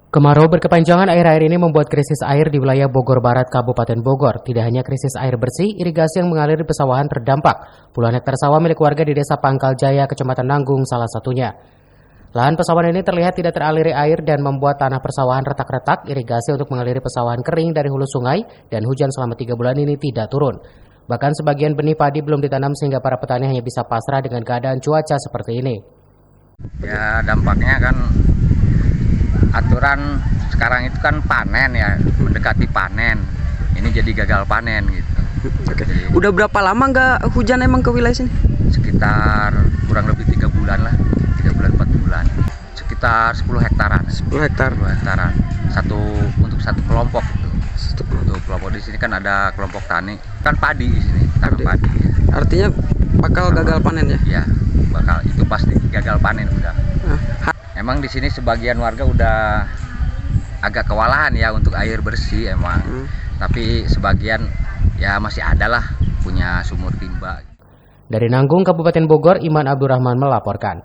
Kemarau berkepanjangan akhir-akhir ini membuat krisis air di wilayah Bogor Barat, Kabupaten Bogor. Tidak hanya krisis air bersih, irigasi yang mengalir di pesawahan terdampak. Puluhan hektar sawah milik warga di Desa Pangkal Jaya, Kecamatan Nanggung, salah satunya. Lahan pesawahan ini terlihat tidak teraliri air dan membuat tanah persawahan retak-retak. Irigasi untuk mengaliri pesawahan kering dari hulu sungai dan hujan selama 3 bulan ini tidak turun. Bahkan sebagian benih padi belum ditanam sehingga para petani hanya bisa pasrah dengan keadaan cuaca seperti ini. Ya dampaknya kan aturan sekarang itu kan panen ya, mendekati panen. Ini jadi gagal panen gitu. Oke. Udah berapa lama nggak hujan emang ke wilayah sini? Sekitar kurang lebih 3 bulan lah, 3 bulan 4 bulan. Sekitar 10 hektaran. 10 hektar. 10 hektaran. Untuk satu kelompok gitu. Untuk kelompok di sini kan ada kelompok tani, kan padi di sini, tanam padi. Artinya bakal gagal panen ya? Iya, bakal itu pasti gagal panen udah. Emang di sini sebagian warga udah agak kewalahan ya untuk air bersih emang. Tapi sebagian ya masih ada lah punya sumur timba. Dari Nanggung, Kabupaten Bogor, Iman Abdurrahman melaporkan.